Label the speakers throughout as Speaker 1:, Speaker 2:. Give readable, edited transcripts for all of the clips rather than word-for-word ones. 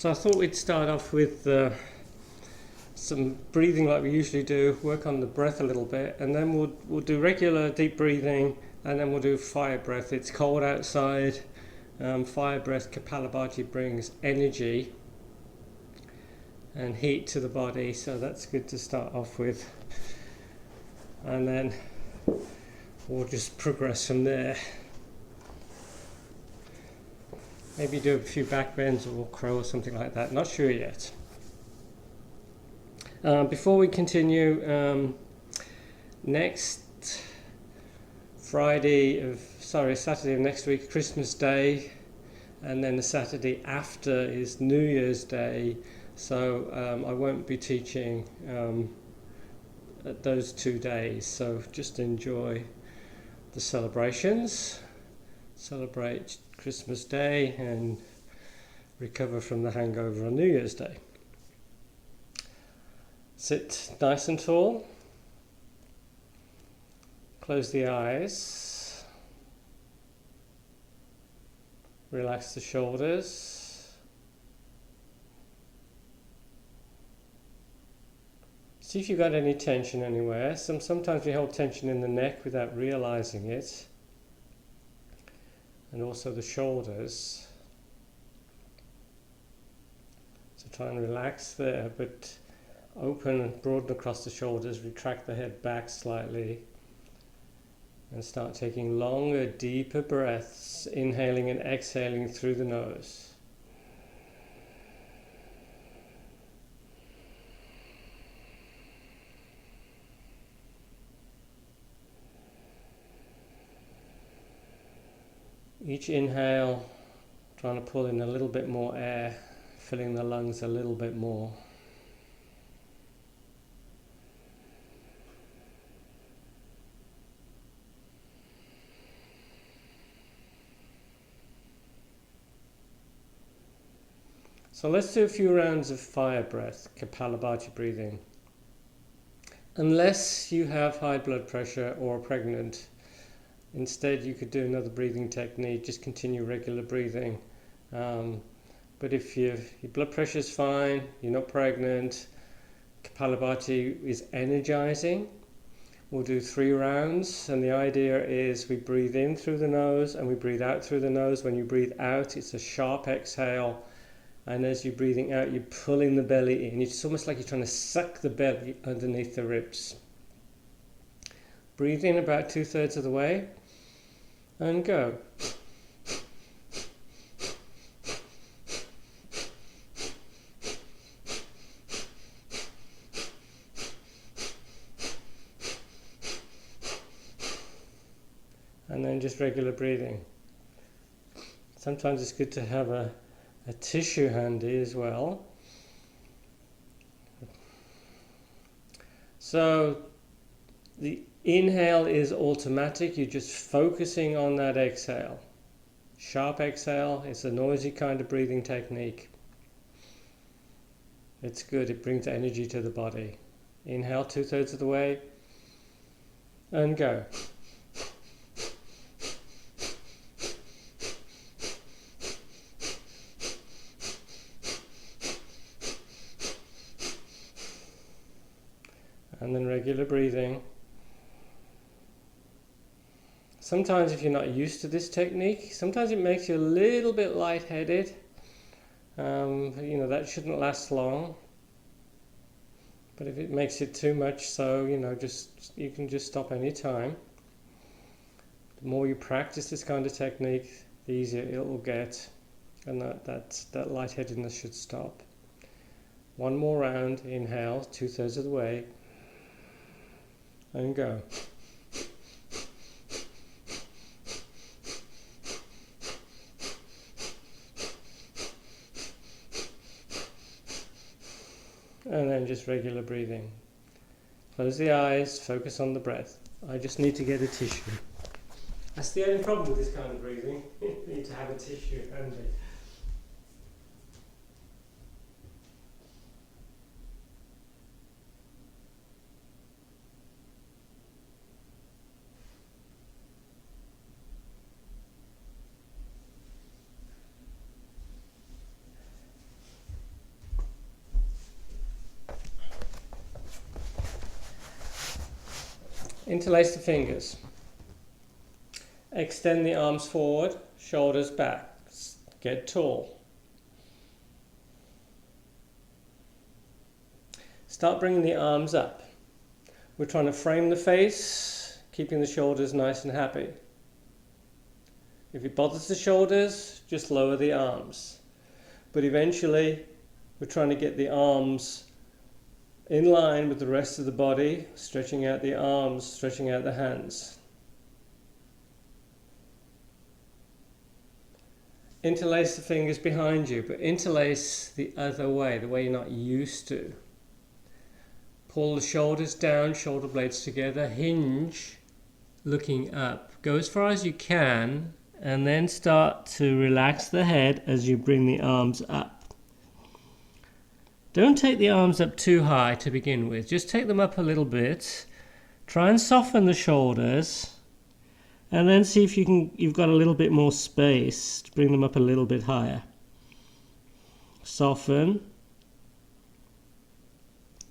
Speaker 1: So I thought we'd start off with some breathing like we usually do, work on the breath a little bit, and then we'll do regular deep breathing, and then we'll do fire breath. It's cold outside. Fire breath, Kapalabhati, brings energy and heat to the body, so that's good to start off with. And then we'll just progress from there. Maybe do a few back bends or crow or something like that, not sure yet. Before we continue, next Saturday of next week, Christmas Day, and then the Saturday after is New Year's Day, so I won't be teaching at those 2 days, so just enjoy the celebrations, celebrate Christmas Day and recover from the hangover on New Year's Day. Sit nice and tall, close the eyes, relax the shoulders, see if you've got any tension anywhere. Sometimes we hold tension in the neck without realizing it, and also the shoulders. So try and relax there, but open and broaden across the shoulders, retract the head back slightly, and start taking longer, deeper breaths, inhaling and exhaling through the nose. Each inhale, trying to pull in a little bit more air, filling the lungs a little bit more. So let's do a few rounds of fire breath, Kapalabhati breathing. Unless you have high blood pressure or are pregnant, instead you could do another breathing technique, just continue regular breathing. But if your blood pressure is fine, you're not pregnant, Kapalabhati is energizing. We'll do 3 rounds, and the idea is we breathe in through the nose and we breathe out through the nose. When you breathe out, it's a sharp exhale, and as you're breathing out, you're pulling the belly in. It's almost like you're trying to suck the belly underneath the ribs. Breathe in about 2/3 of the way, and go. And then just regular breathing. Sometimes it's good to have a tissue handy as well. So the inhale is automatic, you're just focusing on that exhale. Sharp exhale, it's a noisy kind of breathing technique. It's good, it brings energy to the body. Inhale 2/3 of the way, and go. And then regular breathing. Sometimes if you're not used to this technique, sometimes it makes you a little bit lightheaded. That shouldn't last long. But if it makes it too much, so you can just stop any time. The more you practice this kind of technique, the easier it will get, and that lightheadedness should stop. One more round. Inhale 2/3 of the way, and go. And then just regular breathing. Close the eyes, focus on the breath. I just need to get a tissue. That's the only problem with this kind of breathing. You need to have a tissue handy. Interlace the fingers. Extend the arms forward, shoulders back. Get tall. Start bringing the arms up. We're trying to frame the face, keeping the shoulders nice and happy. If it bothers the shoulders, just lower the arms. But eventually, we're trying to get the arms in line with the rest of the body, stretching out the arms, stretching out the hands. Interlace the fingers behind you, but interlace the other way, the way you're not used to. Pull the shoulders down, shoulder blades together, hinge, looking up. Go as far as you can, and then start to relax the head as you bring the arms up. Don't take the arms up too high to begin with. Just take them up a little bit. Try and soften the shoulders, and then see if you've got a little bit more space to bring them up a little bit higher. Soften,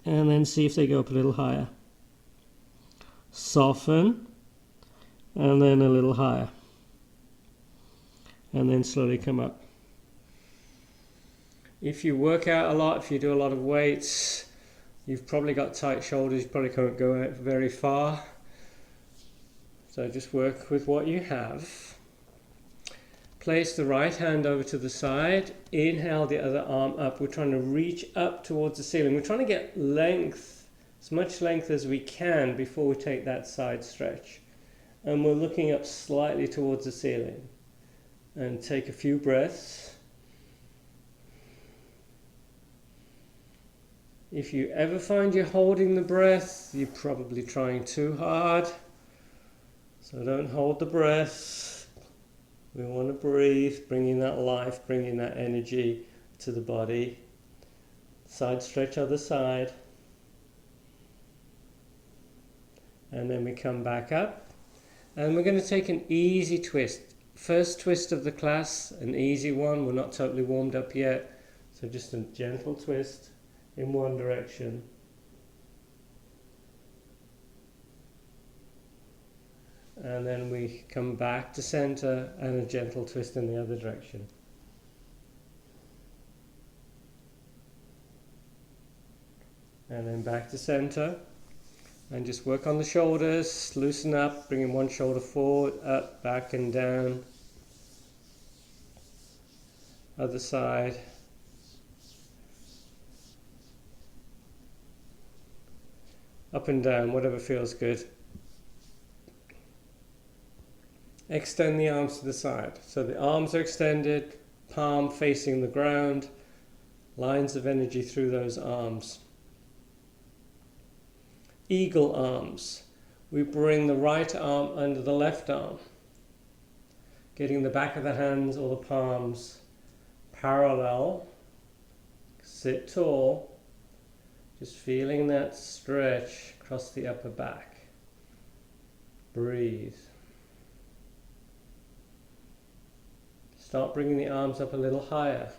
Speaker 1: and then see if they go up a little higher. Soften, and then a little higher. And then slowly come up. If you work out a lot, if you do a lot of weights, you've probably got tight shoulders, you probably can't go out very far. So just work with what you have. Place the right hand over to the side. Inhale the other arm up. We're trying to reach up towards the ceiling. We're trying to get length, as much length as we can before we take that side stretch. And we're looking up slightly towards the ceiling. And take a few breaths. If you ever find you're holding the breath, you're probably trying too hard. So don't hold the breath. We want to breathe, bringing that life, bringing that energy to the body. Side stretch other side. And then we come back up. And we're going to take an easy twist. First twist of the class, an easy one. We're not totally warmed up yet. So just a gentle twist in one direction. And then we come back to center and a gentle twist in the other direction. And then back to center. And just work on the shoulders, loosen up, bringing one shoulder forward, up, back and down. Other side. Up and down, whatever feels good. Extend the arms to the side. So the arms are extended, palm facing the ground, lines of energy through those arms. Eagle arms. We bring the right arm under the left arm, getting the back of the hands or the palms parallel. Sit tall, just feeling that stretch across the upper back. Breathe. Start bringing the arms up a little higher.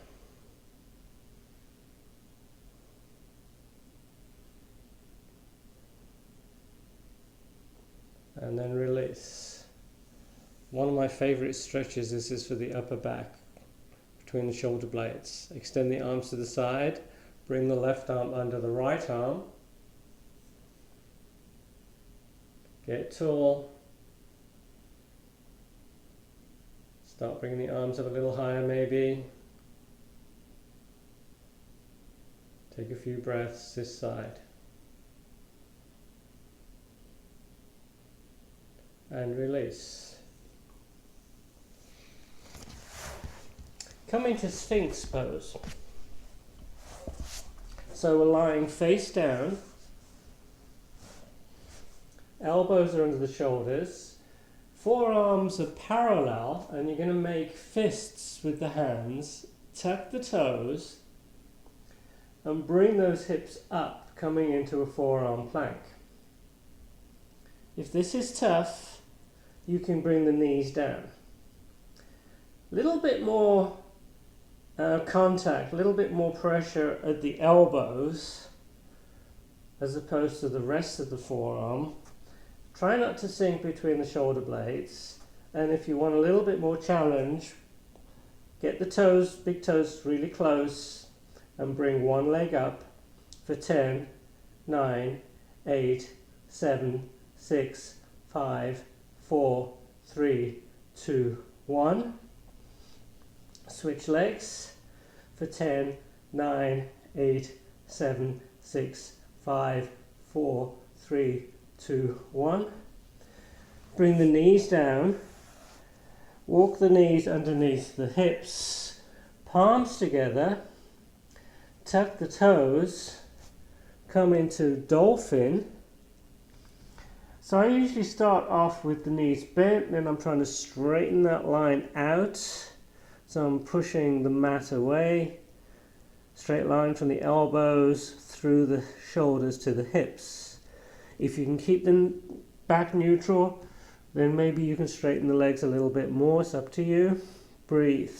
Speaker 1: And then release. One of my favorite stretches is for the upper back, between the shoulder blades. Extend the arms to the side, bring the left arm under the right arm. Get tall. Start bringing the arms up a little higher maybe. Take a few breaths this side. And release. Come into Sphinx pose. So we're lying face down. Elbows are under the shoulders. Forearms are parallel, and you're going to make fists with the hands. Tuck the toes and bring those hips up, coming into a forearm plank. If this is tough, you can bring the knees down. A little bit more contact, a little bit more pressure at the elbows as opposed to the rest of the forearm. Try not to sink between the shoulder blades. And if you want a little bit more challenge, get the toes, big toes really close and bring one leg up for 10, 9, 8, 7, 6, 5, 4, 3, 2, 1. Switch legs for 10, 9, 8, 7, 6, 5, 4, 3, 2, 1. Bring the knees down. Walk the knees underneath the hips. Palms together. Tuck the toes. Come into dolphin. So I usually start off with the knees bent, then I'm trying to straighten that line out. So I'm pushing the mat away. Straight line from the elbows through the shoulders to the hips. If you can keep them back neutral, then maybe you can straighten the legs a little bit more. It's up to you. Breathe.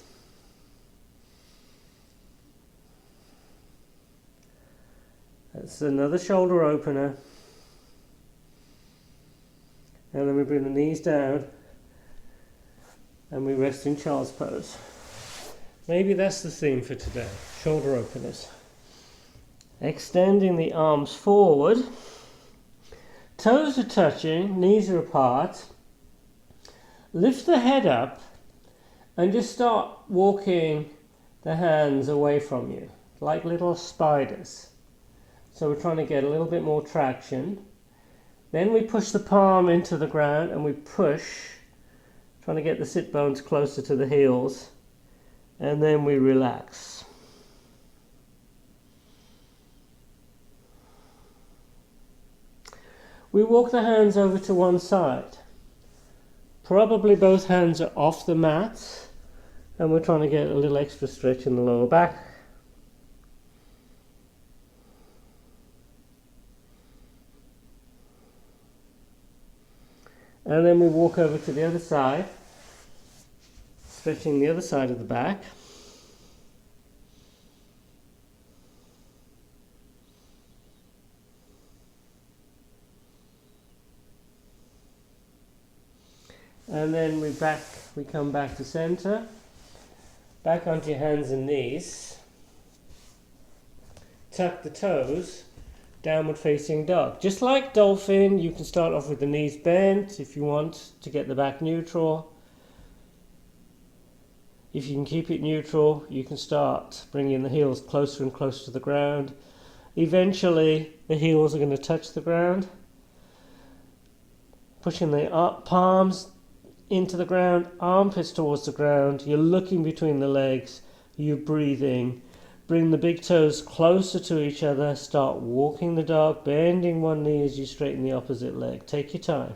Speaker 1: That's another shoulder opener. And then we bring the knees down and we rest in child's pose. Maybe that's the theme for today, shoulder openers. Extending the arms forward. Toes are touching, knees are apart. Lift the head up and just start walking the hands away from you, like little spiders. So we're trying to get a little bit more traction. Then we push the palm into the ground and we push, trying to get the sit bones closer to the heels. And then we relax. We walk the hands over to one side. Probably both hands are off the mat. And we're trying to get a little extra stretch in the lower back. And then we walk over to the other side, stretching the other side of the back. And then we come back to center, back onto your hands and knees. Tuck the toes. Downward facing dog. Just like dolphin, you can start off with the knees bent if you want to get the back neutral. If you can keep it neutral, you can start bringing the heels closer and closer to the ground. Eventually, the heels are going to touch the ground. Pushing the palms into the ground, armpits towards the ground. You're looking between the legs. You're breathing. Bring the big toes closer to each other. Start walking the dog, bending one knee as you straighten the opposite leg. Take your time.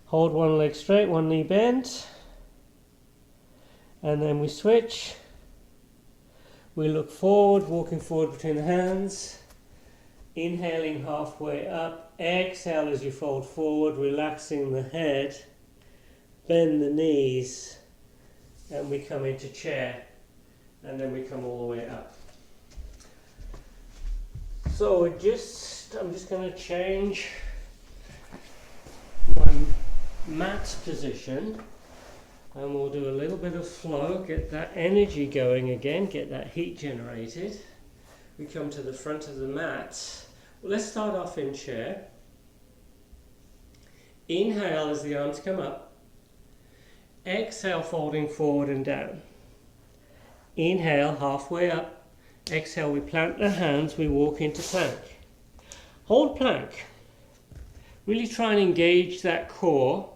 Speaker 1: Hold one leg straight, one knee bent. And then we switch. We look forward, walking forward between the hands. Inhaling halfway up. Exhale as you fold forward, relaxing the head. Bend the knees. And we come into chair. And then we come all the way up. So I'm just going to change my mat position. And we'll do a little bit of flow, get that energy going again, get that heat generated. We come to the front of the mat. Well, let's start off in chair. Inhale as the arms come up. Exhale, folding forward and down. Inhale, halfway up. Exhale, we plant the hands, we walk into plank. Hold plank. Really try and engage that core.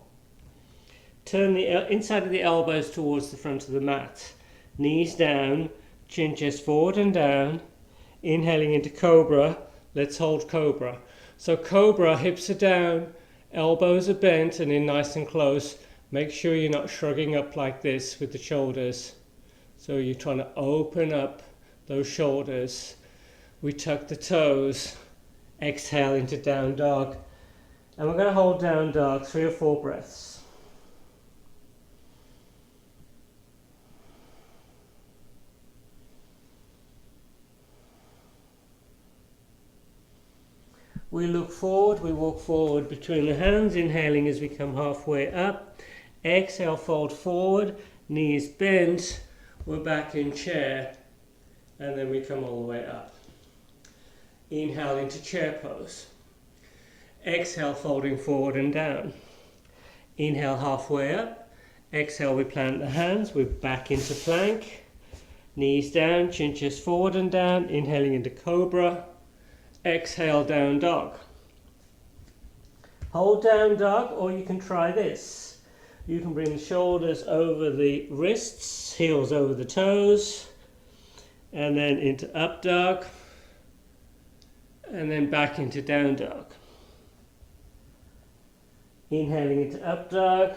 Speaker 1: Turn the inside of the elbows towards the front of the mat. Knees down, chin chest forward and down. Inhaling into cobra. Let's hold cobra. So cobra, hips are down, elbows are bent and in nice and close. Make sure you're not shrugging up like this with the shoulders. So you're trying to open up those shoulders. We tuck the toes. Exhale into down dog. And we're going to hold down dog 3 or 4 breaths. We look forward, we walk forward between the hands, inhaling as we come halfway up. Exhale, fold forward, knees bent, we're back in chair, and then we come all the way up. Inhale into chair pose. Exhale, folding forward and down. Inhale, halfway up. Exhale, we plant the hands, we're back into plank. Knees down, chin chest forward and down, inhaling into cobra. Exhale, down dog. Hold down dog, or you can try this. You can bring the shoulders over the wrists, heels over the toes, and then into up dog, and then back into down dog. Inhaling into up dog,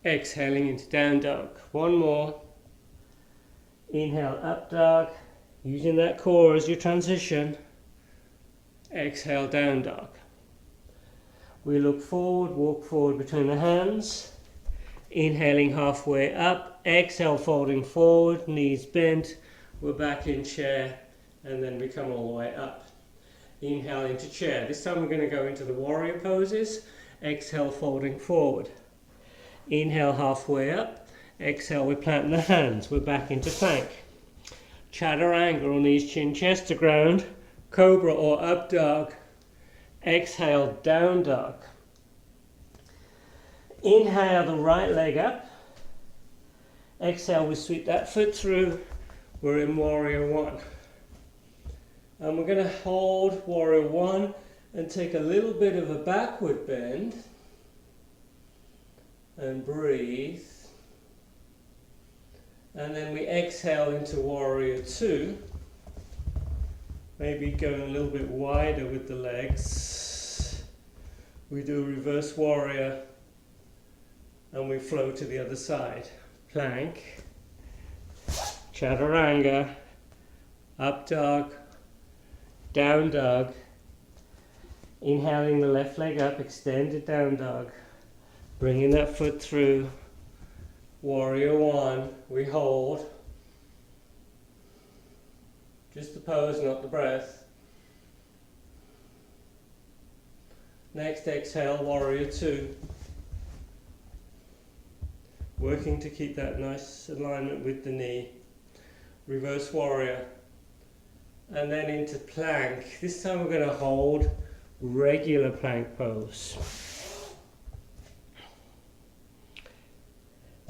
Speaker 1: exhaling into down dog. One more. Inhale, up dog, using that core as your transition. Exhale, down dog. We look forward, walk forward between the hands. Inhaling halfway up, exhale, folding forward, knees bent. We're back in chair, and then we come all the way up. Inhale into chair. This time we're going to go into the warrior poses. Exhale, folding forward. Inhale, halfway up. Exhale, we plant the hands. We're back into plank. Chaturanga, or knees, chin, chest to ground. Cobra or up dog. Exhale, down dog. Inhale, the right leg up. Exhale, we sweep that foot through. We're in warrior one. And we're going to hold warrior one and take a little bit of a backward bend. And breathe. And then we exhale into warrior two. Maybe going a little bit wider with the legs. We do reverse warrior and we flow to the other side. Plank, chaturanga, up dog, down dog. Inhaling the left leg up, extended down dog. Bringing that foot through. Warrior one, we hold. Just the pose, not the breath. Next exhale, warrior two. Working to keep that nice alignment with the knee. Reverse warrior. And then into plank. This time we're going to hold regular plank pose.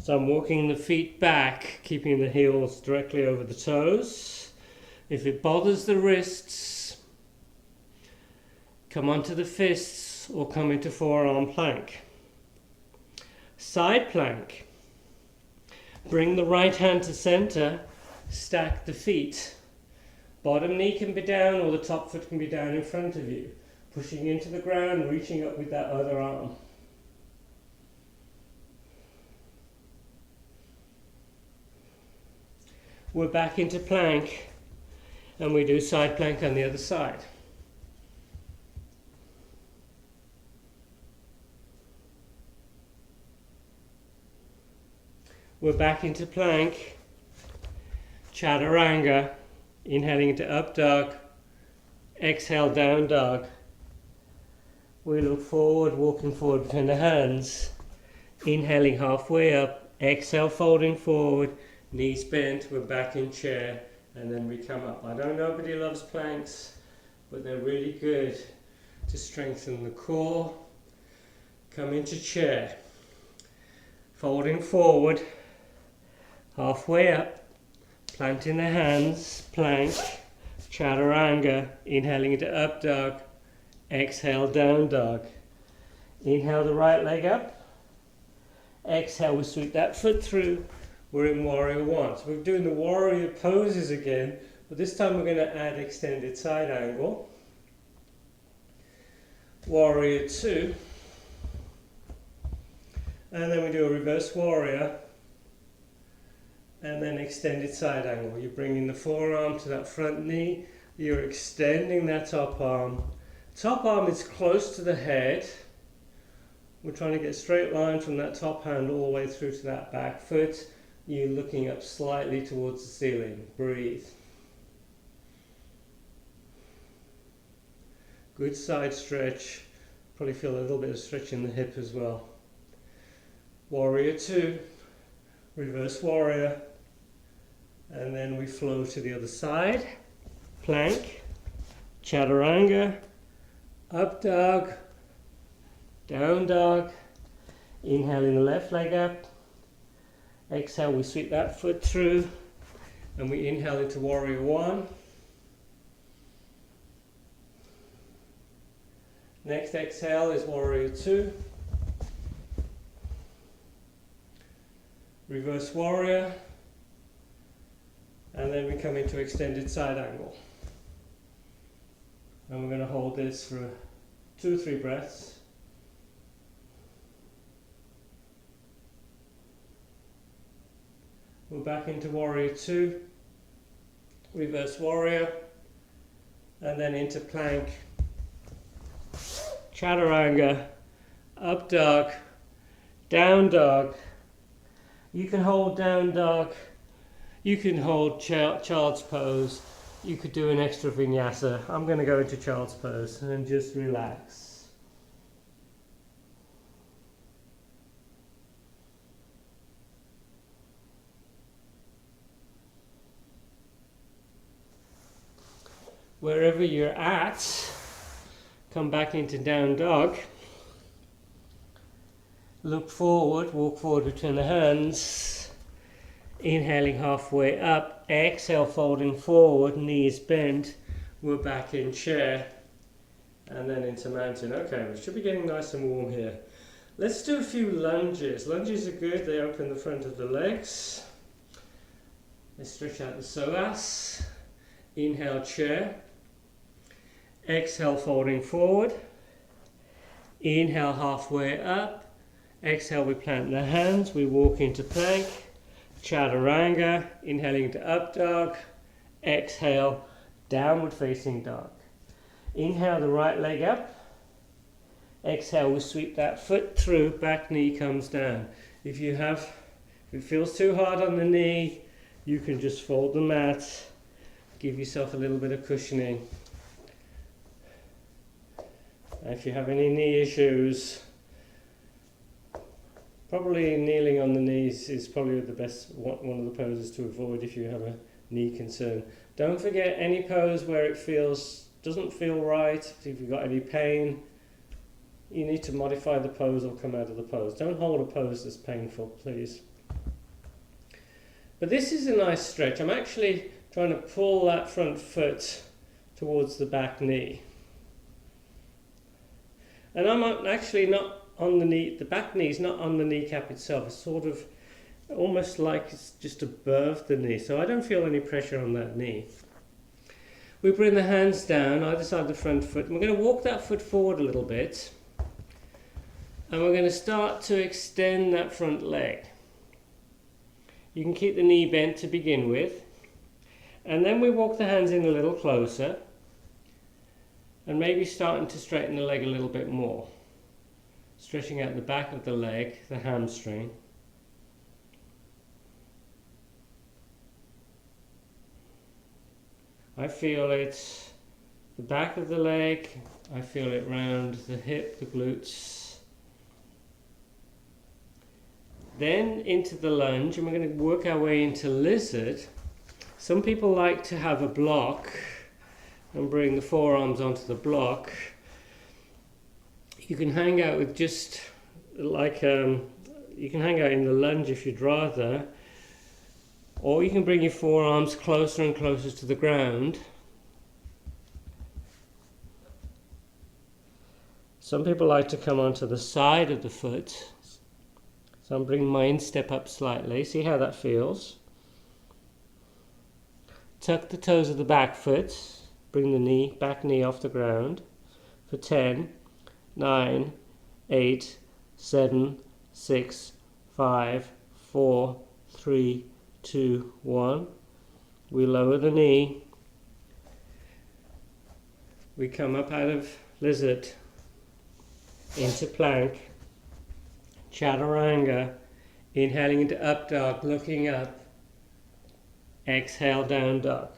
Speaker 1: So I'm walking the feet back, keeping the heels directly over the toes. If it bothers the wrists, come onto the fists or come into forearm plank. Side plank. Bring the right hand to center, stack the feet. Bottom knee can be down or the top foot can be down in front of you. Pushing into the ground, reaching up with that other arm. We're back into plank. And we do side plank on the other side. We're back into plank. Chaturanga. Inhaling into up dog. Exhale, down dog. We look forward, walking forward between the hands. Inhaling halfway up. Exhale, folding forward. Knees bent. We're back in chair. And then we come up. I know nobody loves planks, but they're really good to strengthen the core. Come into chair. Folding forward. Halfway up. Planting the hands. Plank. Chaturanga. Inhaling into up dog. Exhale, down dog. Inhale the right leg up. Exhale, we sweep that foot through. We're in warrior one. So we're doing the warrior poses again, but this time we're going to add extended side angle. Warrior two. And then we do a reverse warrior. And then extended side angle. You're bringing the forearm to that front knee. You're extending that top arm. Top arm is close to the head. We're trying to get a straight line from that top hand all the way through to that back foot. You're looking up slightly towards the ceiling. Breathe. Good side stretch. Probably feel a little bit of stretch in the hip as well. Warrior 2, reverse warrior, and then we flow to the other side. Plank, chaturanga, up dog, down dog. Inhaling the left leg up. Exhale, we sweep that foot through, and we inhale into warrior 1. Next exhale is warrior 2. Reverse warrior. And then we come into extended side angle. And we're going to hold this for 2 or 3 breaths. We're back into warrior 2. Reverse warrior. And then into plank. Chaturanga, up dog, down dog. You can hold down dog, you can hold child's pose, you could do an extra vinyasa. I'm going to go into child's pose and just relax. Wherever you're at, come back into down dog. Look forward, walk forward, return the hands. Inhaling halfway up, exhale, folding forward, knees bent. We're back in chair. And then into mountain. Okay, we should be getting nice and warm here. Let's do a few lunges. Lunges are good, they open the front of the legs. Let's stretch out the psoas. Inhale, chair. Exhale, folding forward. Inhale, halfway up. Exhale, we plant the hands. We walk into plank. Chaturanga. Inhaling into up dog. Exhale, downward facing dog. Inhale the right leg up. Exhale, we sweep that foot through. Back knee comes down. If it feels too hard on the knee, you can just fold the mat. Give yourself a little bit of cushioning. If you have any knee issues, probably kneeling on the knees is probably the best one of the poses to avoid if you have a knee concern. Don't forget any pose where it doesn't feel right. If you've got any pain, you need to modify the pose or come out of the pose. Don't hold a pose that's painful, please. But this is a nice stretch. I'm actually trying to pull that front foot towards the back knee. And I'm actually not on the knee, the back knee is not on the kneecap itself. It's sort of almost like it's just above the knee. So I don't feel any pressure on that knee. We bring the hands down, either side of the front foot. And we're going to walk that foot forward a little bit. And we're going to start to extend that front leg. You can keep the knee bent to begin with. And then we walk the hands in a little closer. And maybe starting to straighten the leg a little bit more. Stretching out the back of the leg, the hamstring. I feel it, the back of the leg, I feel it round the hip, the glutes. Then into the lunge, and we're going to work our way into lizard. Some people like to have a block and bring the forearms onto the block. You can hang out with just like, you can hang out in the lunge if you'd rather, or you can bring your forearms closer and closer to the ground. Some people like to come onto the side of the foot, so I'm bringing my instep up slightly. See how that feels. Tuck the toes of the back foot. Bring the back knee off the ground for 10, 9, 8, 7, 6, 5, 4, 3, 2, 1. We lower the knee. We come up out of lizard into plank. Chaturanga. Inhaling into up dog, looking up. Exhale, down dog.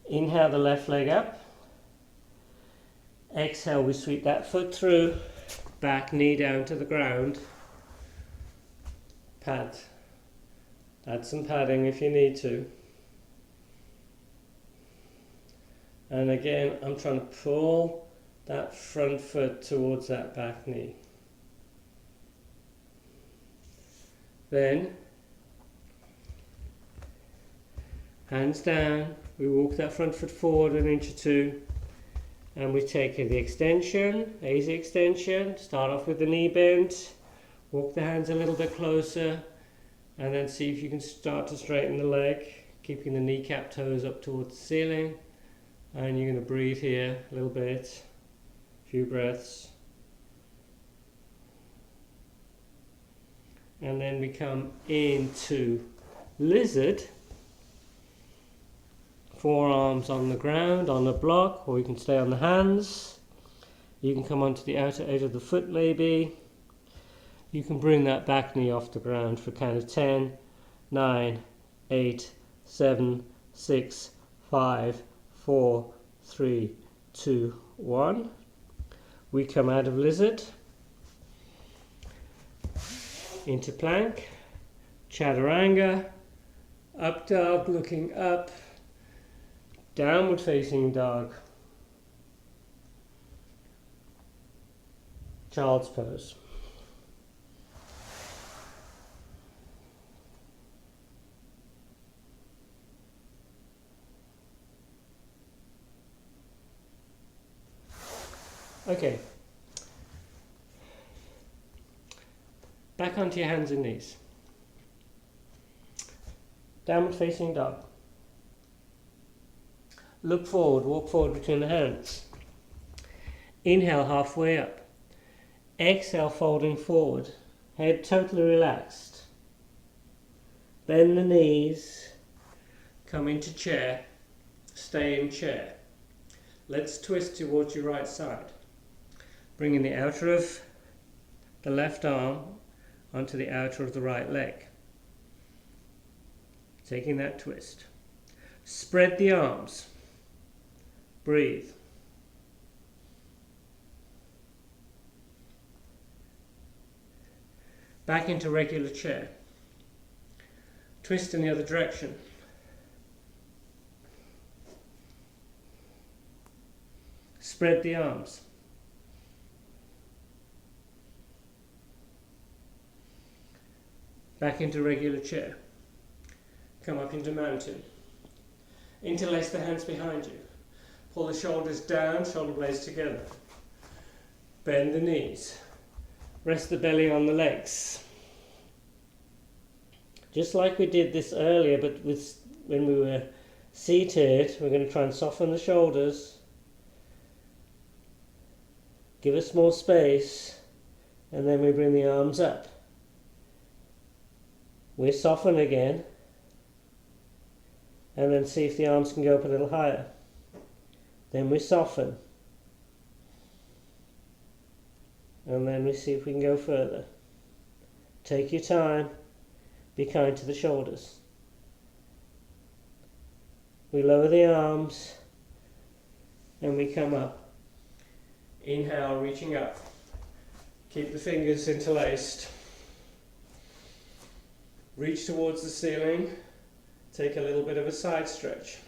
Speaker 1: Inhale the left leg up, Exhale, we sweep that foot through, back knee down to the ground. Pad. Add some padding if you need to. And again, I'm trying to pull that front foot towards that back knee. Then, hands down, we walk that front foot forward an inch or two, and we take the extension, easy extension. Start off with the knee bent, walk the hands a little bit closer, and then see if you can start to straighten the leg, keeping the kneecap toes up towards the ceiling. And you're going to breathe here a little bit, a few breaths. And then we come into lizard. Forearms on the ground, on the block, or you can stay on the hands. You can come onto the outer edge of the foot maybe. You can bring that back knee off the ground for a count of 10, 9, 8, 7, 6, 5, 4, 3, 2, 1. We come out of lizard into plank, chaturanga, up dog, looking up, downward facing dog, child's pose. Okay, back onto your hands and knees. Downward facing dog. Look forward, walk forward between the hands. Inhale halfway up. Exhale folding forward. Head totally relaxed. Bend the knees. Come into chair. Stay in chair. Let's twist towards your right side. Bringing the outer of the left arm onto the outer of the right leg. Taking that twist. Spread the arms. Breathe. Back into regular chair. Twist in the other direction. Spread the arms. Back into regular chair. Come up into mountain. Interlace the hands behind you. Pull the shoulders down, shoulder blades together. Bend the knees. Rest the belly on the legs. Just like we did this earlier, but when we were seated, we're going to try and soften the shoulders. Give us more space, and then we bring the arms up. We soften again, and then see if the arms can go up a little higher. Then we soften, and then we see if we can go further. Take your time, be kind to the shoulders. We lower the arms, and we come up. Inhale, reaching up. Keep the fingers interlaced. Reach towards the ceiling. Take a little bit of a side stretch.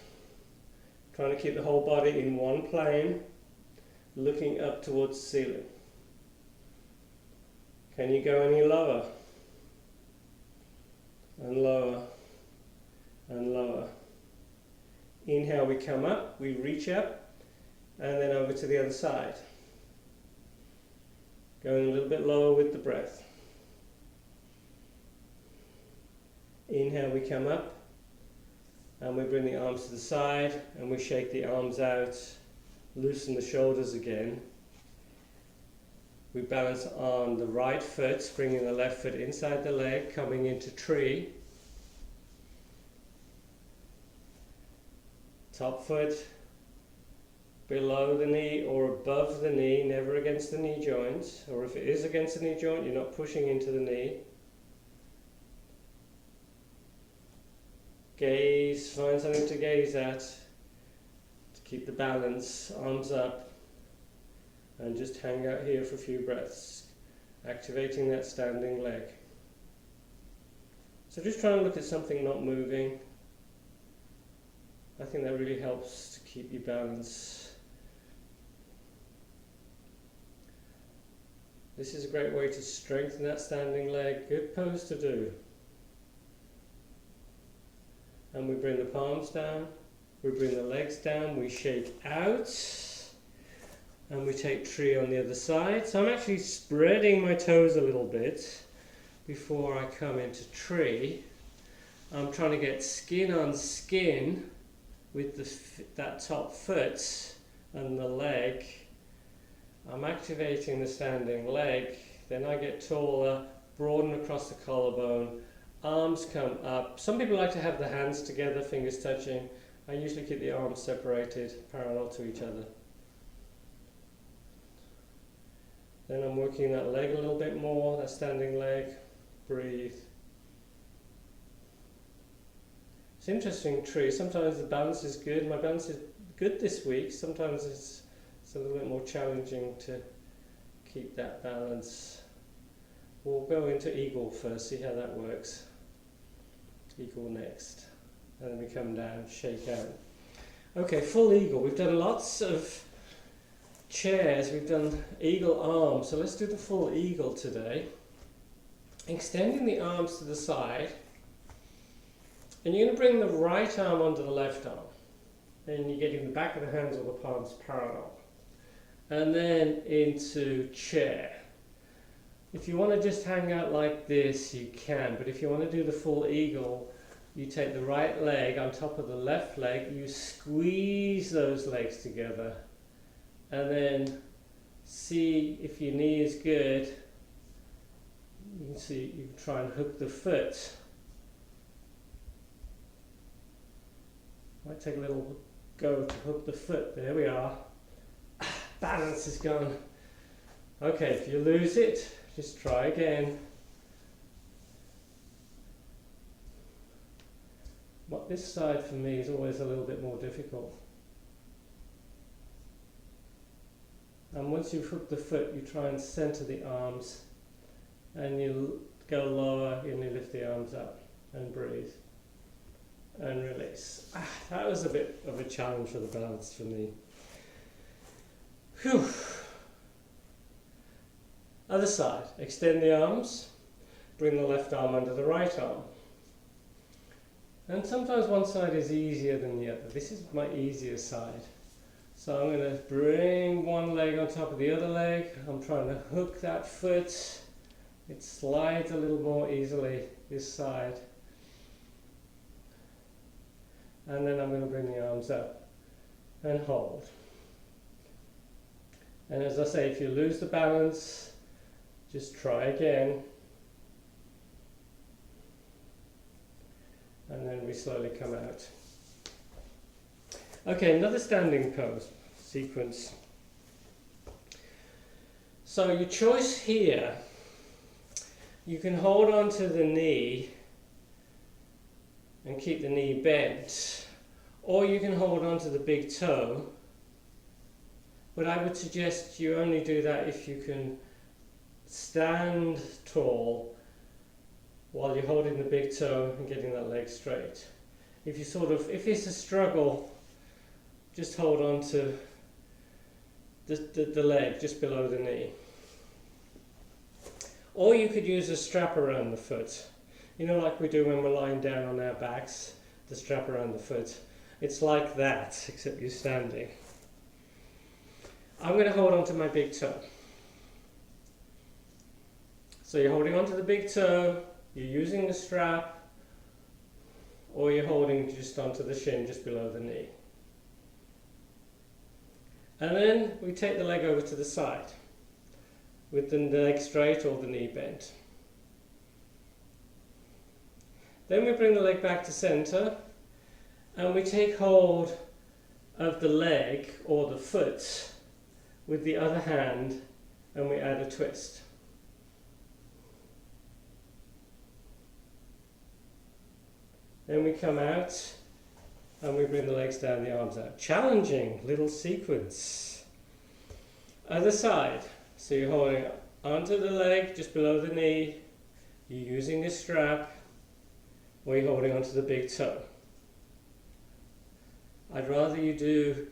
Speaker 1: Trying to keep the whole body in one plane, looking up towards the ceiling. Can you go any lower? And lower. And lower. Inhale, we come up, we reach up, and then over to the other side. Going a little bit lower with the breath. Inhale, we come up, and we bring the arms to the side, and we shake the arms out, loosen the shoulders again. We balance on the right foot, bringing the left foot inside the leg, coming into tree. Top foot below the knee or above the knee, never against the knee joint, or if it is against the knee joint, you're not pushing into the knee. Gaze, find something to gaze at, to keep the balance, arms up, and just hang out here for a few breaths, activating that standing leg. So just try and look at something not moving. I think that really helps to keep you balanced. This is a great way to strengthen that standing leg. Good pose to do. And we bring the palms down, we bring the legs down, we shake out, and we take tree on the other side. So I'm actually spreading my toes a little bit before I come into tree. I'm trying to get skin on skin with that top foot and the leg. I'm activating the standing leg, then I get taller, broaden across the collarbone, arms come up. Some people like to have the hands together, fingers touching. I usually keep the arms separated, parallel to each other. Then I'm working that leg a little bit more, that standing leg. Breathe. It's interesting, tree. Sometimes the balance is good. My balance is good this week. Sometimes it's a little bit more challenging to keep that balance. We'll go into eagle first, see how that works. Eagle next. And then we come down, shake out. Okay, full eagle. We've done lots of chairs. We've done eagle arms. So let's do the full eagle today. Extending the arms to the side. And you're going to bring the right arm onto the left arm. And you're getting the back of the hands or the palms parallel. And then into chair. If you want to just hang out like this, you can. But if you want to do the full eagle, you take the right leg on top of the left leg, you squeeze those legs together. And then see if your knee is good. You can see, you can try and hook the foot. Might take a little go to hook the foot. There we are. Balance is gone. Okay, if you lose it, just try again. This side for me is always a little bit more difficult. And once you've hooked the foot, you try and center the arms, and you go lower and you lift the arms up and breathe and release. That was a bit of a challenge for the balance for me. Whew. Other side, extend the arms, bring the left arm under the right arm. And sometimes one side is easier than the other. This is my easier side. So I'm going to bring one leg on top of the other leg. I'm trying to hook that foot. It slides a little more easily this side. And then I'm going to bring the arms up and hold. And as I say, if you lose the balance, just try again. And then we slowly come out. Okay, another standing pose sequence. So your choice here, you can hold on to the knee and keep the knee bent, or you can hold on to the big toe, but I would suggest you only do that if you can stand tall while you're holding the big toe and getting that leg straight. If it's a struggle, just hold on to the leg just below the knee. Or you could use a strap around the foot. You know, like we do when we're lying down on our backs, the strap around the foot. It's like that, except you're standing. I'm going to hold on to my big toe. So you're holding on to the big toe, you're using the strap, or you're holding just onto the shin just below the knee. And then we take the leg over to the side with the leg straight or the knee bent. Then we bring the leg back to center and we take hold of the leg or the foot with the other hand and we add a twist. Then we come out and we bring the legs down, the arms out. Challenging little sequence. Other side. So you're holding onto the leg, just below the knee. You're using this strap, or you're holding onto the big toe. I'd rather you do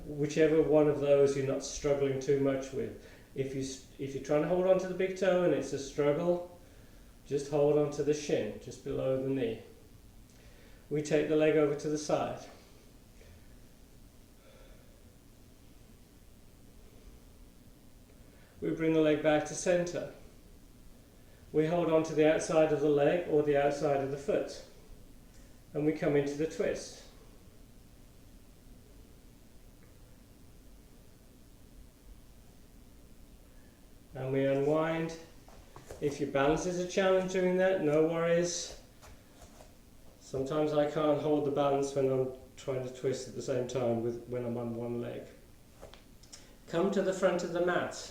Speaker 1: whichever one of those you're not struggling too much with. If you're trying to hold onto the big toe and it's a struggle, just hold onto the shin, just below the knee. We take the leg over to the side. We bring the leg back to center. We hold on to the outside of the leg or the outside of the foot. And we come into the twist. And we unwind. If your balance is a challenge doing that, no worries. Sometimes I can't hold the balance when I'm trying to twist at the same time when I'm on one leg. Come to the front of the mat.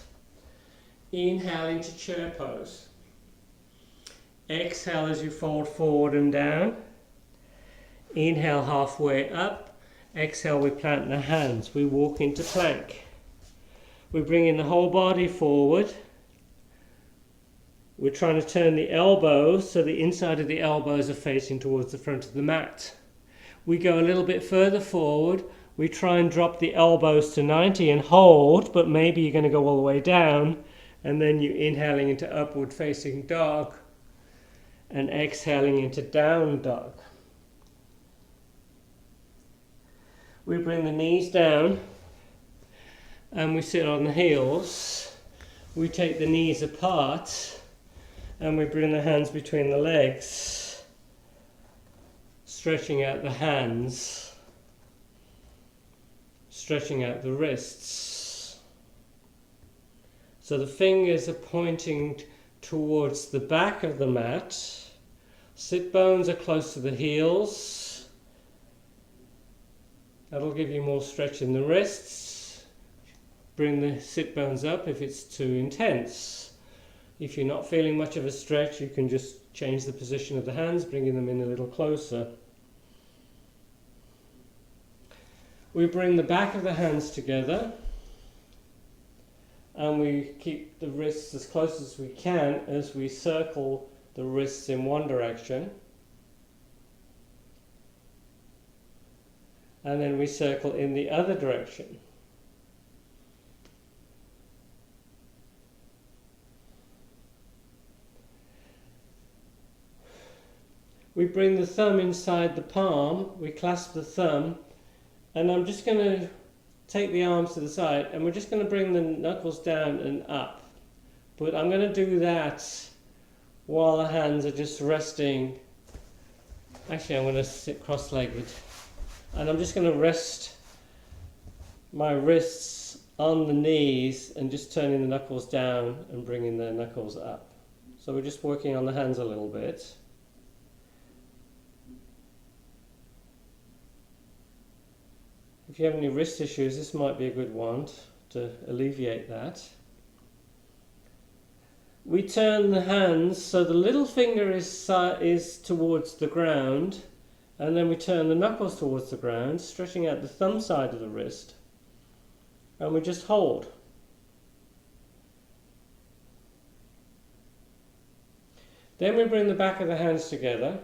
Speaker 1: Inhale into chair pose. Exhale as you fold forward and down. Inhale halfway up. Exhale, we plant the hands. We walk into plank. We bring in the whole body forward. We're trying to turn the elbows so the inside of the elbows are facing towards the front of the mat. We go a little bit further forward. We try and drop the elbows to 90 and hold, but maybe you're going to go all the way down, and then you're inhaling into upward facing dog and exhaling into down dog. We bring the knees down and we sit on the heels. We take the knees apart and we bring the hands between the legs, stretching out the hands, stretching out the wrists. So the fingers are pointing towards the back of the mat. Sit bones are close to the heels. That'll give you more stretch in the wrists. Bring the sit bones up if it's too intense. If you're not feeling much of a stretch, you can just change the position of the hands, bringing them in a little closer. We bring the back of the hands together and we keep the wrists as close as we can as we circle the wrists in one direction. And then we circle in the other direction. We bring the thumb inside the palm, we clasp the thumb, and I'm just going to take the arms to the side and we're just going to bring the knuckles down and up. But I'm going to do that while the hands are just resting. Actually, I'm going to sit cross-legged. And I'm just going to rest my wrists on the knees and just turning the knuckles down and bringing the knuckles up. So we're just working on the hands a little bit. If you have any wrist issues, this might be a good one to alleviate that. We turn the hands so the little finger is towards the ground, and then we turn the knuckles towards the ground, stretching out the thumb side of the wrist, and we just hold. Then we bring the back of the hands together,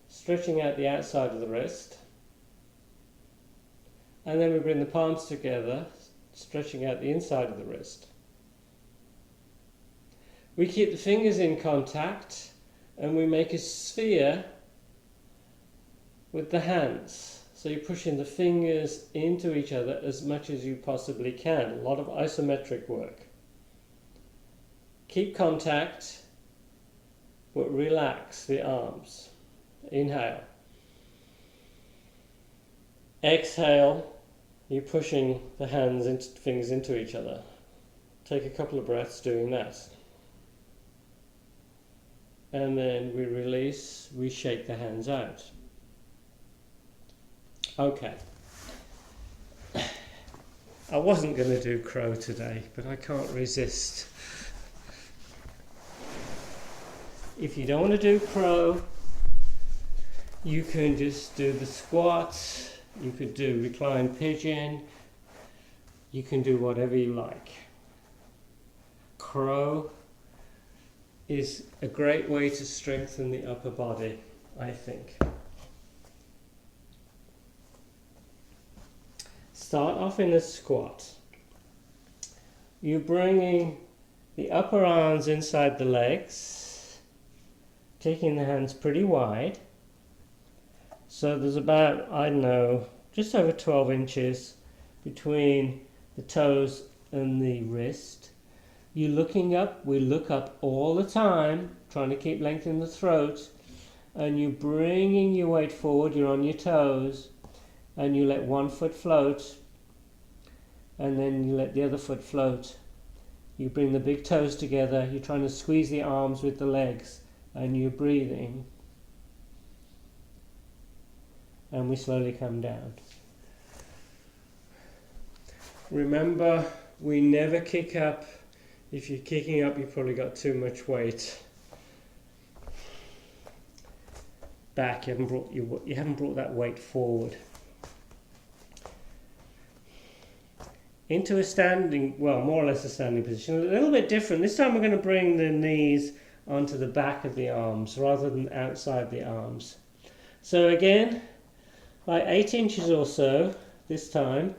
Speaker 1: stretching out the outside of the wrist. And then we bring the palms together, stretching out the inside of the wrist. We keep the fingers in contact and we make a sphere with the hands. So you're pushing the fingers into each other as much as you possibly can. A lot of isometric work. Keep contact, but relax the arms. Inhale. Exhale. You're pushing the hands and fingers into each other. Take a couple of breaths doing that. And then we release, we shake the hands out. Okay. I wasn't going to do crow today, but I can't resist. If you don't want to do crow, You can just do the squats, you could do recline pigeon, you can do whatever you like. Crow is a great way to strengthen the upper body, I think. Start off in a squat. You're bringing the upper arms inside the legs, taking the hands pretty wide. So there's about, I don't know, just over 12 inches between the toes and the wrist. You're looking up, we look up all the time, trying to keep length in the throat, and you're bringing your weight forward, you're on your toes, and you let one foot float, and then you let the other foot float. You bring the big toes together, you're trying to squeeze the arms with the legs, and you're breathing. And we slowly come down. Remember, we never kick up. If you're kicking up, you've probably got too much weight. Back, you haven't brought that weight forward. Into a standing, well, more or less a standing position. A little bit different. This time we're going to bring the knees onto the back of the arms rather than outside the arms. So again, like 8 inches or so this time,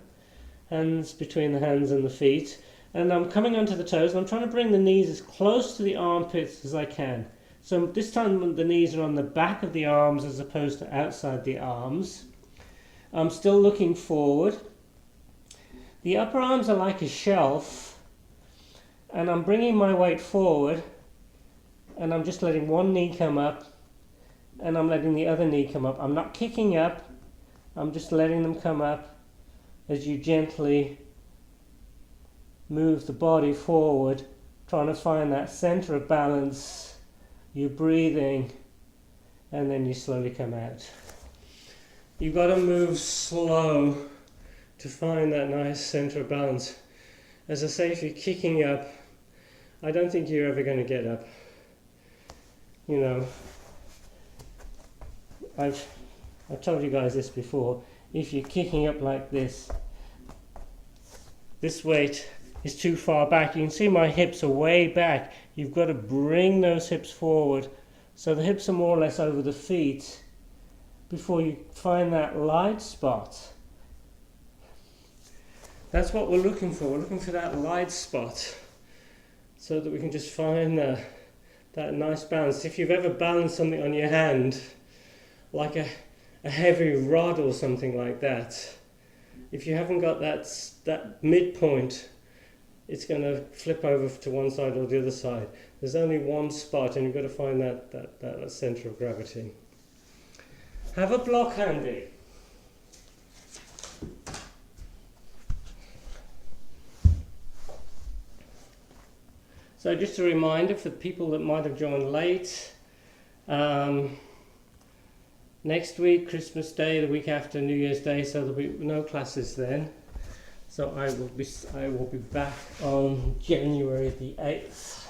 Speaker 1: hands between the hands and the feet, and I'm coming onto the toes and I'm trying to bring the knees as close to the armpits as I can. So this time the knees are on the back of the arms as opposed to outside the arms. I'm still looking forward. The upper arms are like a shelf, and I'm bringing my weight forward, and I'm just letting one knee come up, and I'm letting the other knee come up. I'm not kicking up, I'm just letting them come up as you gently move the body forward, trying to find that center of balance. You're breathing, and then you slowly come out. You've got to move slow to find that nice center of balance. As I say, if you're kicking up, I don't think you're ever going to get up. You know, I've told you guys this before. If you're kicking up like this weight is too far back. You can see my hips are way back. You've got to bring those hips forward so the hips are more or less over the feet before you find that light spot. That's what we're looking for. We're looking for that light spot so that we can just find that nice balance. If you've ever balanced something on your hand, like a heavy rod or something like that, if you haven't got that midpoint, it's going to flip over to one side or the other side. There's only one spot, and you've got to find that center of gravity. Have a block handy. So just a reminder for people that might have joined late, next week, Christmas Day, the week after New Year's Day, so there'll be no classes then. So I will be back on January the 8th.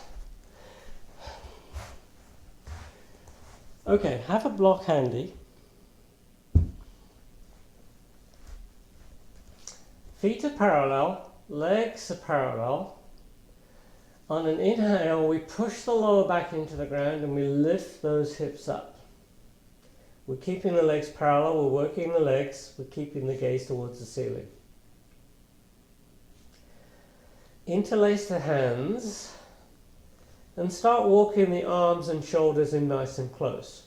Speaker 1: Okay, have a block handy. Feet are parallel, legs are parallel. On an inhale, we push the lower back into the ground and we lift those hips up. We're keeping the legs parallel, we're working the legs, we're keeping the gaze towards the ceiling. Interlace the hands and start walking the arms and shoulders in nice and close.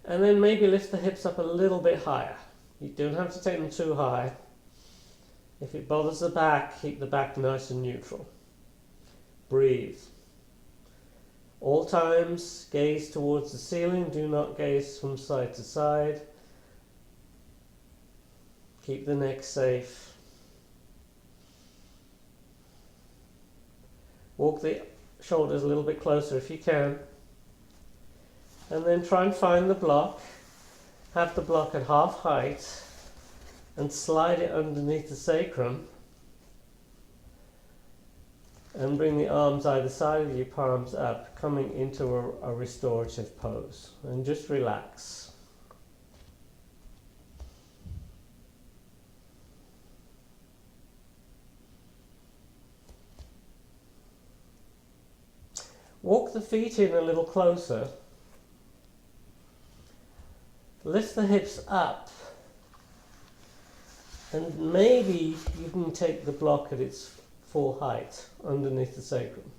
Speaker 1: And then maybe lift the hips up a little bit higher. You don't have to take them too high. If it bothers the back, keep the back nice and neutral. Breathe. All times, gaze towards the ceiling. Do not gaze from side to side. Keep the neck safe. Walk the shoulders a little bit closer if you can. And then try and find the block. Have the block at half height and slide it underneath the sacrum. And bring the arms either side of your palms up, coming into a restorative pose. And just relax. Walk the feet in a little closer. Lift the hips up. And maybe you can take the block at its full height underneath the sacrum.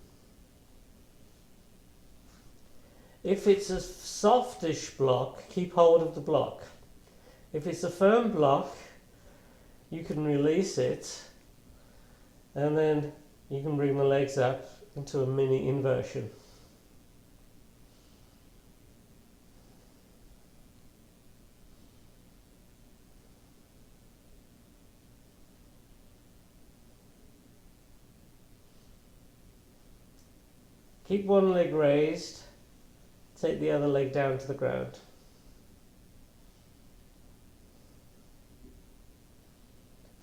Speaker 1: If it's a softish block, keep hold of the block. If it's a firm block, you can release it, and then you can bring the legs up into a mini inversion. Keep one leg raised, take the other leg down to the ground.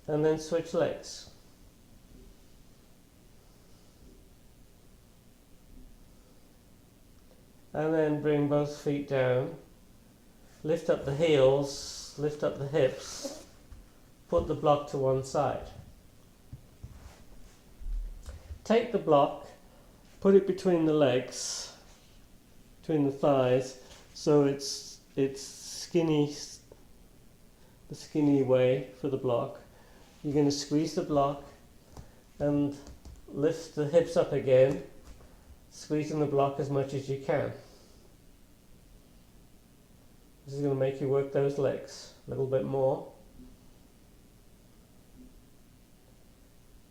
Speaker 1: And then switch legs. And then bring both feet down, lift up the heels, lift up the hips, put the block to one side. Take the block, put it between the legs, between the thighs, so it's skinny, the skinny way for the block. You're going to squeeze the block and lift the hips up again, squeezing the block as much as you can. This is going to make you work those legs a little bit more.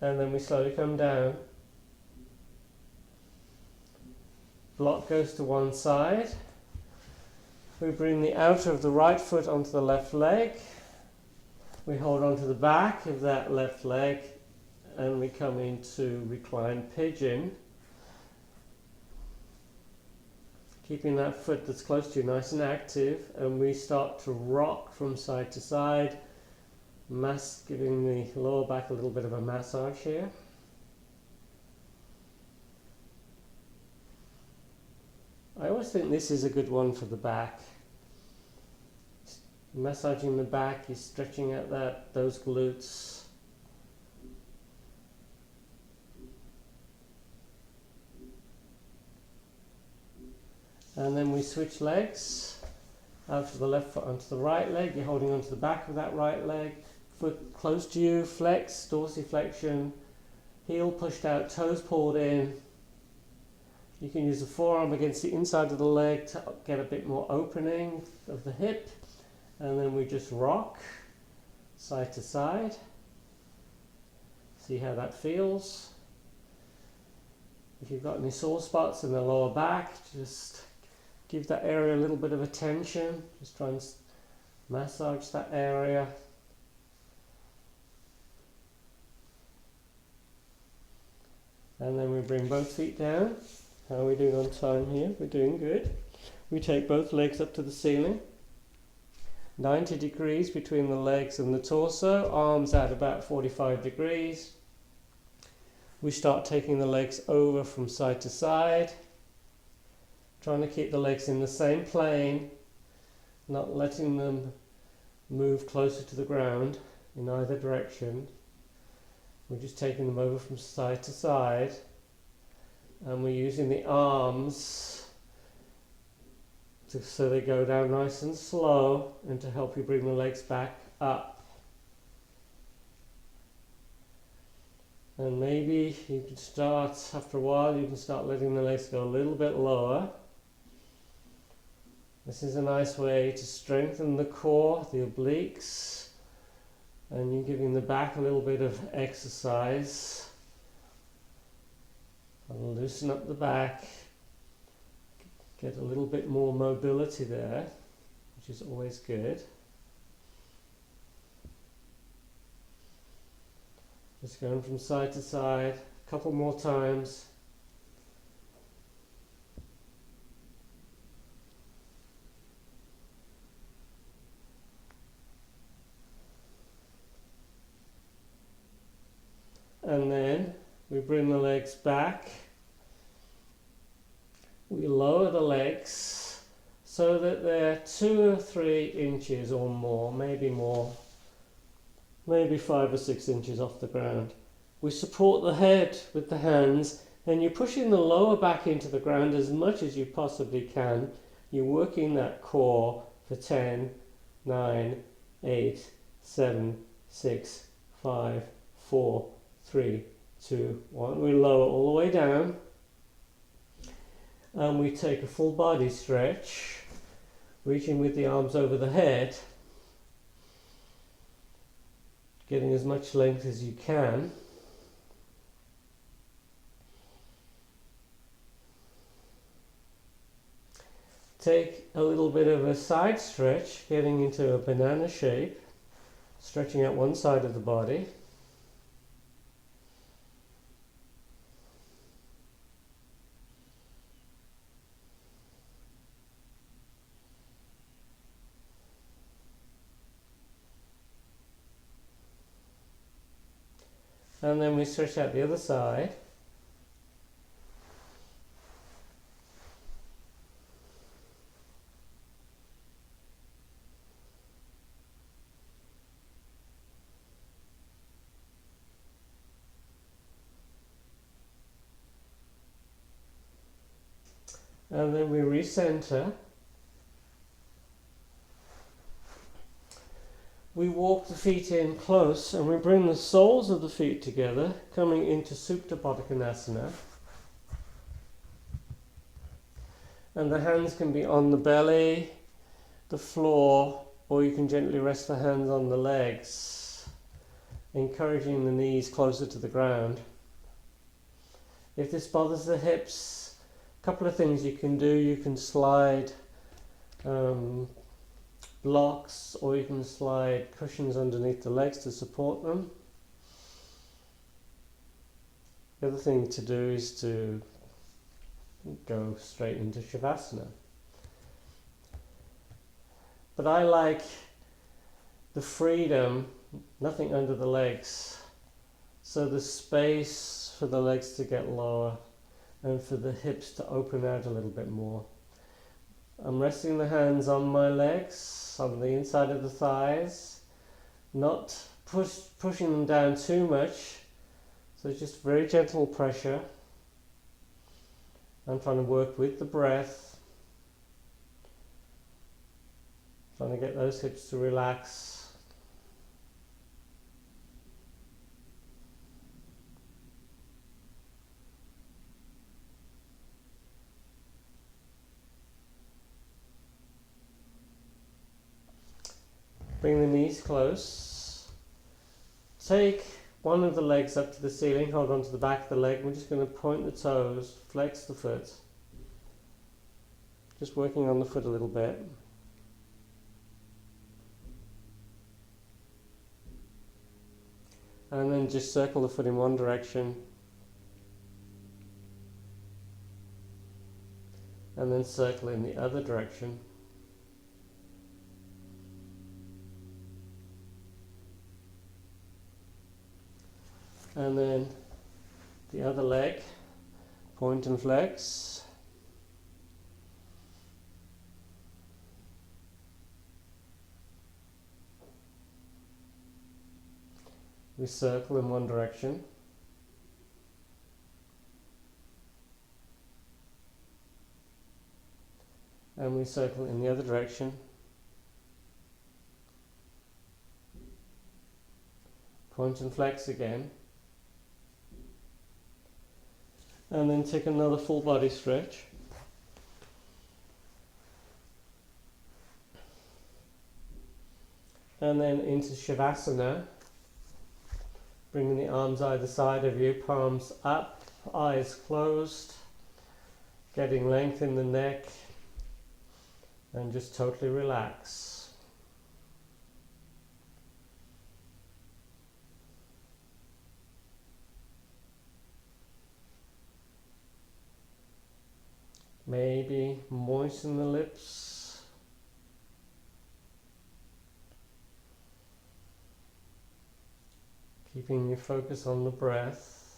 Speaker 1: And then we slowly come down. Block goes to one side. We bring the outer of the right foot onto the left leg. We hold onto the back of that left leg and we come into Recline Pigeon. Keeping that foot that's close to you nice and active, and we start to rock from side to side, giving the lower back a little bit of a massage here. I always think this is a good one for the back. Massaging the back, you're stretching out those glutes. And then we switch legs, out to the left foot onto the right leg. You're holding onto the back of that right leg, foot close to you, flex, dorsiflexion, heel pushed out, toes pulled in. You can use the forearm against the inside of the leg to get a bit more opening of the hip. And then we just rock side to side. See how that feels. If you've got any sore spots in the lower back, just give that area a little bit of attention. Just try and massage that area. And then we bring both feet down. How are we doing on time here? We're doing good. We take both legs up to the ceiling. 90 degrees between the legs and the torso. Arms at about 45 degrees. We start taking the legs over from side to side. Trying to keep the legs in the same plane. Not letting them move closer to the ground in either direction. We're just taking them over from side to side. And we're using the arms so they go down nice and slow, and to help you bring the legs back up. And maybe you can start, after a while, you can start letting the legs go a little bit lower. This is a nice way to strengthen the core, the obliques, and you're giving the back a little bit of exercise. And loosen up the back, get a little bit more mobility there, which is always good. Just going from side to side, a couple more times. And then we bring the legs back. We lower the legs so that they're 2 or 3 inches or more, maybe 5 or 6 inches off the ground. We support the head with the hands, and you're pushing the lower back into the ground as much as you possibly can. You're working that core for 10, 9, 8, 7, 6, 5, 4, 3, 2, 1. We lower all the way down, and we take a full body stretch, reaching with the arms over the head, getting as much length as you can. Take a little bit of a side stretch, getting into a banana shape, stretching out one side of the body. And then we stretch out the other side. And then we recenter. We walk the feet in close, and we bring the soles of the feet together, coming into Supta Baddha Konasana. And the hands can be on the belly, the floor, or you can gently rest the hands on the legs, encouraging the knees closer to the ground. If this bothers the hips, a couple of things you can do. You can slide blocks, or you can slide cushions underneath the legs to support them. The other thing to do is to go straight into Shavasana. But I like the freedom, nothing under the legs, so the space for the legs to get lower and for the hips to open out a little bit more. I'm resting the hands on my legs, on the inside of the thighs, not pushing them down too much, so just very gentle pressure. I'm trying to work with the breath, trying to get those hips to relax. Bring the knees close. Take one of the legs up to the ceiling, hold on to the back of the leg. We're just going to point the toes, flex the foot. Just working on the foot a little bit. And then just circle the foot in one direction. And then circle in the other direction. And then the other leg, point and flex. We circle in one direction. And we circle in the other direction. Point and flex again. And then take another full body stretch. And then into Shavasana, bringing the arms either side of you, palms up, eyes closed, getting length in the neck, and just totally relax. Maybe moisten the lips. Keeping your focus on the breath.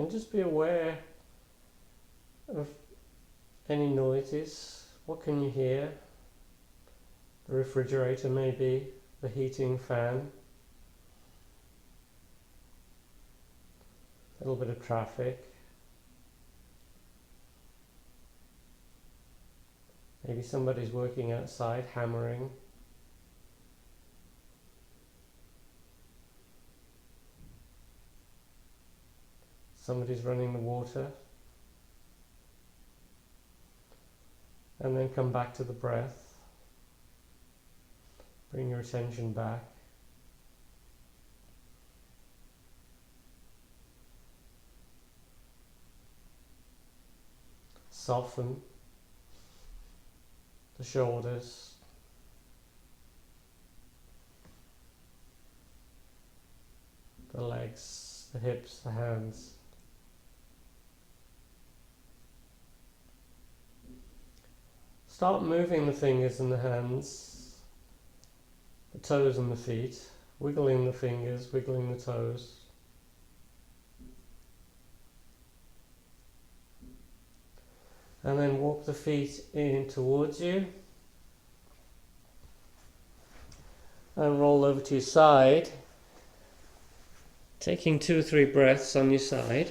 Speaker 1: And just be aware of any noises. What can you hear? The refrigerator maybe, the heating fan, a little bit of traffic. Maybe somebody's working outside, hammering. Somebody's running the water. And then come back to the breath. Bring your attention back. Soften the shoulders. The legs, the hips, the hands. Start moving the fingers and the hands, the toes and the feet, wiggling the fingers, wiggling the toes. And then walk the feet in towards you. And roll over to your side, taking 2 or 3 breaths on your side.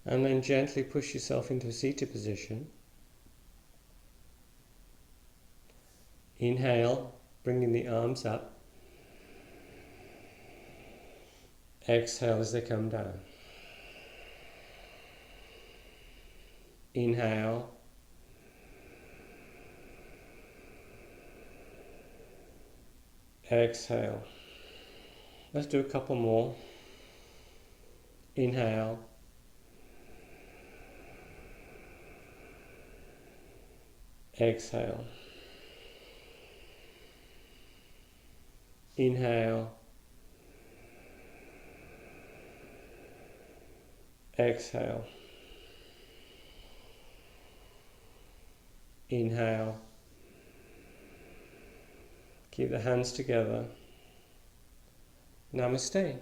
Speaker 1: And then gently push yourself into a seated position. Inhale, bringing the arms up. Exhale as they come down. Inhale. Exhale. Let's do a couple more. Inhale. Exhale. Inhale. Exhale. Inhale. Keep the hands together. Namaste.